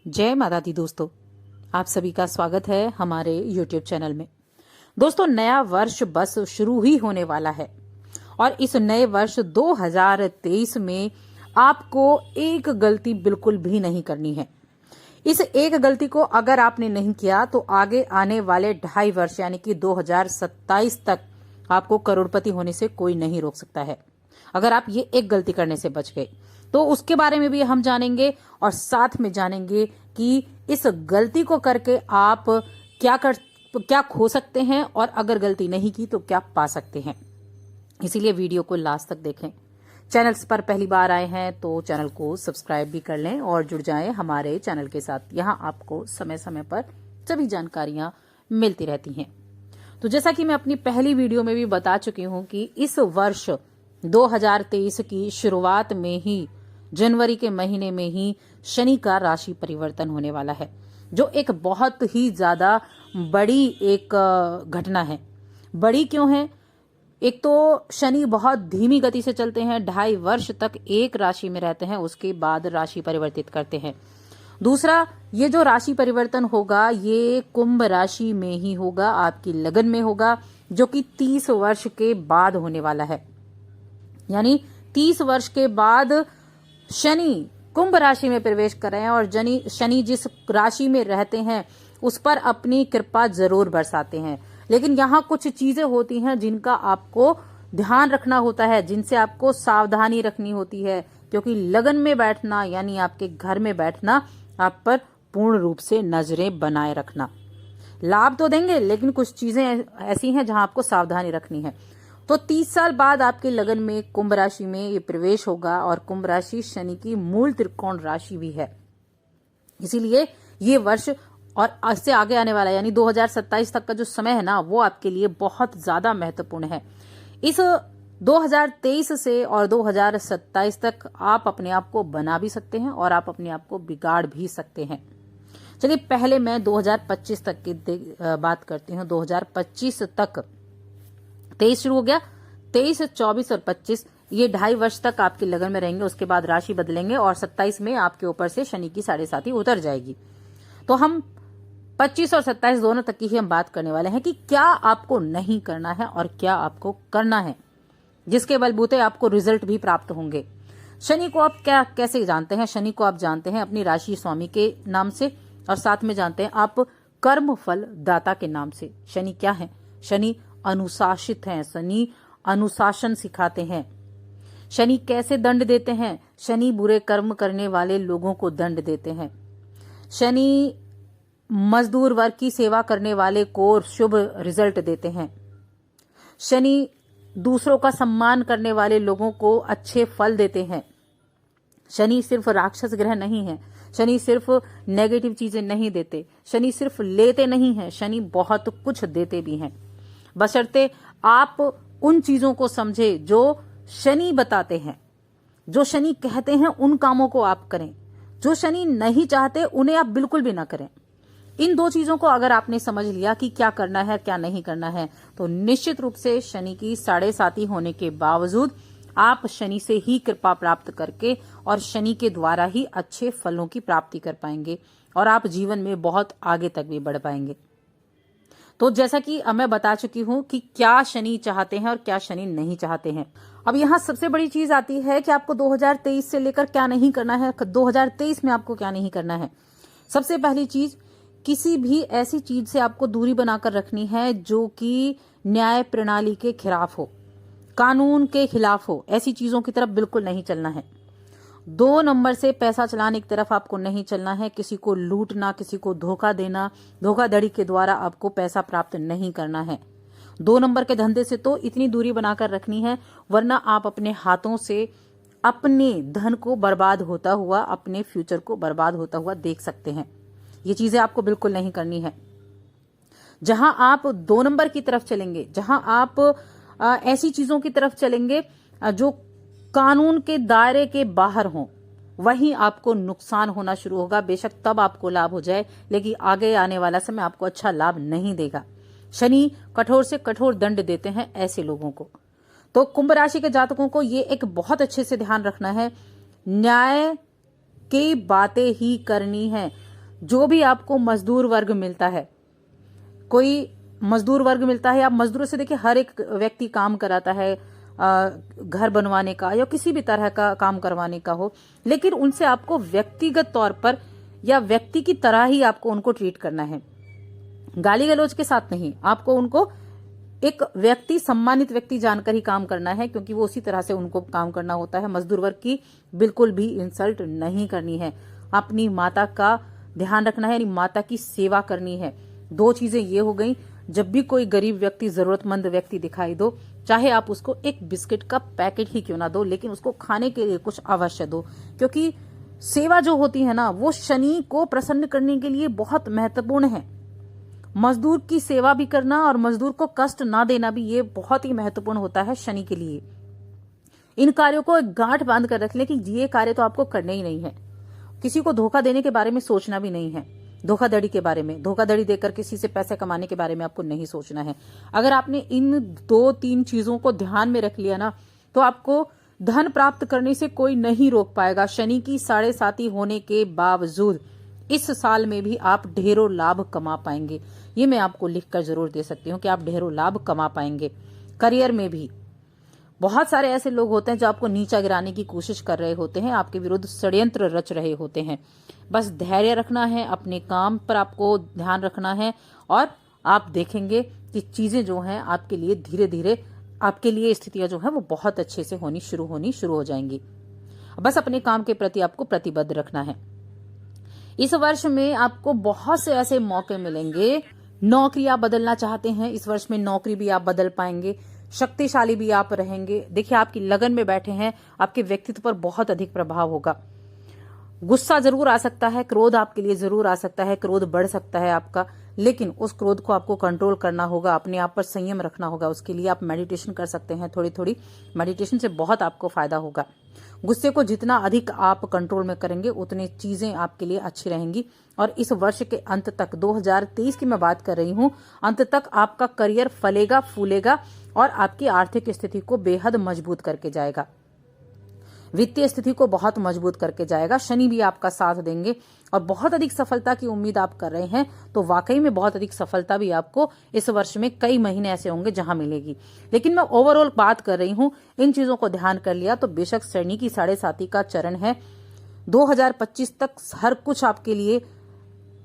जय माता दी दोस्तों, आप सभी का स्वागत है हमारे YouTube चैनल में। दोस्तों, नया वर्ष बस शुरू ही होने वाला है और इस नए वर्ष 2023 में आपको एक गलती बिल्कुल भी नहीं करनी है। इस एक गलती को अगर आपने नहीं किया तो आगे आने वाले 2.5 वर्ष यानी कि 2027 तक आपको करोड़पति होने से कोई नहीं रोक सकता है, अगर आप ये एक गलती करने से बच गए। तो उसके बारे में भी हम जानेंगे और साथ में जानेंगे कि इस गलती को करके आप क्या खो सकते हैं और अगर गलती नहीं की तो क्या पा सकते हैं। इसीलिए वीडियो को लास्ट तक देखें। चैनल्स पर पहली बार आए हैं तो चैनल को सब्सक्राइब भी कर लें और जुड़ जाएं हमारे चैनल के साथ। यहाँ आपको समय समय पर सभी जानकारियां मिलती रहती हैं। तो जैसा कि मैं अपनी पहली वीडियो में भी बता चुकी हूं कि इस वर्ष 2023 की शुरुआत में ही जनवरी के महीने में ही शनि का राशि परिवर्तन होने वाला है, जो एक बहुत ही ज्यादा बड़ी एक घटना है। बड़ी क्यों है? एक तो शनि बहुत धीमी गति से चलते हैं, 2.5 वर्ष तक एक राशि में रहते हैं, उसके बाद राशि परिवर्तित करते हैं। दूसरा, ये जो राशि परिवर्तन होगा ये कुंभ राशि में ही होगा, आपकी लगन में होगा, जो कि 30 वर्ष के बाद होने वाला है। यानी 30 वर्ष के बाद शनि कुंभ राशि में प्रवेश कर रहे हैं और शनि जिस राशि में रहते हैं उस पर अपनी कृपा जरूर बरसाते हैं। लेकिन यहाँ कुछ चीजें होती हैं जिनका आपको ध्यान रखना होता है, जिनसे आपको सावधानी रखनी होती है, क्योंकि लगन में बैठना यानी आपके घर में बैठना आप पर पूर्ण रूप से नजरें बनाए रखना। लाभ तो देंगे लेकिन कुछ चीजें ऐसी हैं जहां आपको सावधानी रखनी है। तो 30 साल बाद आपके लगन में कुंभ राशि में ये प्रवेश होगा और कुंभ राशि शनि की मूल त्रिकोण राशि भी है। इसीलिए ये वर्ष और इससे आगे आने वाला यानी 2027 तक का जो समय है ना, वो आपके लिए बहुत ज्यादा महत्वपूर्ण है। इस 2023 से और 2027 तक आप अपने आप को बना भी सकते हैं और आप अपने आप को बिगाड़ भी सकते हैं। चलिए पहले मैं 2025 तक की बात करती हूँ। 2025 तक 23 शुरू हो गया, 23, 24 और 25 ये 2.5 वर्ष तक आपके लगन में रहेंगे। उसके बाद राशि बदलेंगे और 27 में आपके ऊपर से शनि की 7.5 उतर जाएगी। तो हम 25 और 27 दोनों तक की ही हम बात करने वाले हैं कि क्या आपको नहीं करना है और क्या आपको करना है, जिसके बलबूते आपको रिजल्ट भी प्राप्त होंगे। शनि को आप कैसे जानते हैं? शनि को आप जानते हैं अपनी राशि स्वामी के नाम से और साथ में जानते हैं आप कर्म फल दाता के नाम से। शनि क्या है? शनि अनुशासित हैं, शनि अनुशासन सिखाते हैं। शनि कैसे दंड देते हैं? शनि बुरे कर्म करने वाले लोगों को दंड देते हैं। शनि मजदूर वर्ग की सेवा करने वाले को शुभ रिजल्ट देते हैं। शनि दूसरों का सम्मान करने वाले लोगों को अच्छे फल देते हैं। शनि सिर्फ राक्षस ग्रह नहीं है, शनि सिर्फ नेगेटिव चीजें नहीं देते, शनि सिर्फ लेते नहीं है, शनि बहुत कुछ देते भी हैं। बशर्ते आप उन चीजों को समझे जो शनि बताते हैं। जो शनि कहते हैं उन कामों को आप करें, जो शनि नहीं चाहते उन्हें आप बिल्कुल भी ना करें। इन दो चीजों को अगर आपने समझ लिया कि क्या करना है क्या नहीं करना है, तो निश्चित रूप से शनि की 7.5 होने के बावजूद आप शनि से ही कृपा प्राप्त करके और शनि के द्वारा ही अच्छे फलों की प्राप्ति कर पाएंगे और आप जीवन में बहुत आगे तक भी बढ़ पाएंगे। तो जैसा कि मैं बता चुकी हूं कि क्या शनि चाहते हैं और क्या शनि नहीं चाहते हैं। अब यहाँ सबसे बड़ी चीज आती है कि आपको 2023 से लेकर क्या नहीं करना है, 2023 में आपको क्या नहीं करना है। सबसे पहली चीज, किसी भी ऐसी चीज से आपको दूरी बनाकर रखनी है जो कि न्याय प्रणाली के खिलाफ हो, कानून के खिलाफ हो। ऐसी चीजों की तरफ बिल्कुल नहीं चलना है। 2 नंबर से पैसा चलाने की तरफ आपको नहीं चलना है। किसी को लूटना, किसी को धोखा देना, धोखाधड़ी के द्वारा आपको पैसा प्राप्त नहीं करना है। 2 नंबर के धंधे से तो इतनी दूरी बनाकर रखनी है, वरना आप अपने हाथों से अपने धन को बर्बाद होता हुआ, अपने फ्यूचर को बर्बाद होता हुआ देख सकते हैं। ये चीजें आपको बिल्कुल नहीं करनी है। जहां आप 2 नंबर की तरफ चलेंगे, जहां आप ऐसी चीजों की तरफ चलेंगे जो कानून के दायरे के बाहर हों, वहीं आपको नुकसान होना शुरू होगा। बेशक तब आपको लाभ हो जाए, लेकिन आगे आने वाला समय आपको अच्छा लाभ नहीं देगा। शनि कठोर से कठोर दंड देते हैं ऐसे लोगों को। तो कुंभ राशि के जातकों को ये एक बहुत अच्छे से ध्यान रखना है, न्याय की बातें ही करनी है। जो भी आपको मजदूर वर्ग मिलता है, कोई मजदूर वर्ग मिलता है, आप मजदूरों से देखिए हर एक व्यक्ति काम कराता है, घर बनवाने का या किसी भी तरह का काम करवाने का हो, लेकिन उनसे आपको व्यक्तिगत तौर पर या व्यक्ति की तरह ही आपको उनको ट्रीट करना है, गाली गलौज के साथ नहीं। आपको उनको एक व्यक्ति, सम्मानित व्यक्ति जानकर ही काम करना है, क्योंकि वो उसी तरह से उनको काम करना होता है। मजदूर वर्ग की बिल्कुल भी इंसल्ट नहीं करनी है। अपनी माता का ध्यान रखना है, यानी माता की सेवा करनी है। दो चीजें ये हो गई। जब भी कोई गरीब व्यक्ति, जरूरतमंद व्यक्ति दिखाई दो, चाहे आप उसको एक बिस्किट का पैकेट ही क्यों ना दो, लेकिन उसको खाने के लिए कुछ अवश्य दो, क्योंकि सेवा जो होती है ना, वो शनि को प्रसन्न करने के लिए बहुत महत्वपूर्ण है। मजदूर की सेवा भी करना और मजदूर को कष्ट ना देना भी ये बहुत ही महत्वपूर्ण होता है शनि के लिए। इन कार्यों को एक गांठ बांध कर रख ले कि ये कार्य तो आपको करने ही नहीं है। किसी को धोखा देने के बारे में सोचना भी नहीं है, धोखाधड़ी के बारे में, धोखाधड़ी देकर किसी से पैसे कमाने के बारे में आपको नहीं सोचना है। अगर आपने इन 2-3 चीजों को ध्यान में रख लिया ना, तो आपको धन प्राप्त करने से कोई नहीं रोक पाएगा। शनि की 7.5 होने के बावजूद इस साल में भी आप ढेरों लाभ कमा पाएंगे। ये मैं आपको लिखकर जरूर दे सकती हूँ कि आप ढेरों लाभ कमा पाएंगे। करियर में भी बहुत सारे ऐसे लोग होते हैं जो आपको नीचा गिराने की कोशिश कर रहे होते हैं, आपके विरुद्ध षड्यंत्र रच रहे होते हैं। बस धैर्य रखना है, अपने काम पर आपको ध्यान रखना है, और आप देखेंगे कि चीजें जो हैं आपके लिए धीरे धीरे, आपके लिए स्थितियां जो है वो बहुत अच्छे से होनी शुरू हो जाएंगी। बस अपने काम के प्रति आपको प्रतिबद्ध रखना है। इस वर्ष में आपको बहुत से ऐसे मौके मिलेंगे। नौकरी आप बदलना चाहते हैं, इस वर्ष में नौकरी भी आप बदल पाएंगे। शक्तिशाली भी आप रहेंगे। देखिए, आपकी लगन में बैठे हैं, आपके व्यक्तित्व पर बहुत अधिक प्रभाव होगा। गुस्सा जरूर आ सकता है, क्रोध आपके लिए जरूर आ सकता है, क्रोध बढ़ सकता है आपका, लेकिन उस क्रोध को आपको कंट्रोल करना होगा, अपने आप पर संयम रखना होगा। उसके लिए आप मेडिटेशन कर सकते हैं, थोड़ी थोड़ी मेडिटेशन से बहुत आपको फायदा होगा। गुस्से को जितना अधिक आप कंट्रोल में करेंगे, उतनी चीजें आपके लिए अच्छी रहेंगी। और इस वर्ष के अंत तक, 2023 की मैं बात कर रही हूं, अंत तक आपका करियर फलेगा फूलेगा और आपकी आर्थिक स्थिति को बेहद मजबूत करके जाएगा, वित्तीय स्थिति को बहुत मजबूत करके जाएगा। शनि भी आपका साथ देंगे और बहुत अधिक सफलता की उम्मीद आप कर रहे हैं, तो वाकई में बहुत अधिक सफलता भी आपको इस वर्ष में कई महीने ऐसे होंगे जहां मिलेगी। लेकिन मैं ओवरऑल बात कर रही हूं, इन चीजों को ध्यान कर लिया तो बेशक शनि की 7.5 का चरण है। 2025 तक हर कुछ आपके लिए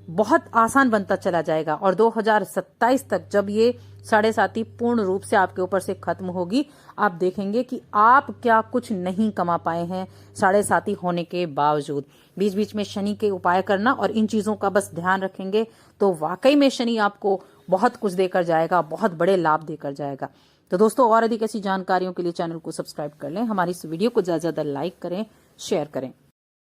बहुत आसान बनता चला जाएगा, और 2027 तक जब ये 7.5 पूर्ण रूप से आपके ऊपर से खत्म होगी, आप देखेंगे कि आप क्या कुछ नहीं कमा पाए हैं 7.5 होने के बावजूद। बीच बीच में शनि के उपाय करना और इन चीजों का बस ध्यान रखेंगे तो वाकई में शनि आपको बहुत कुछ देकर जाएगा, बहुत बड़े लाभ देकर जाएगा। तो दोस्तों, और अधिक ऐसी जानकारियों के लिए चैनल को सब्सक्राइब कर लें, हमारी इस वीडियो को ज्यादा से ज्यादा लाइक करें, शेयर करें।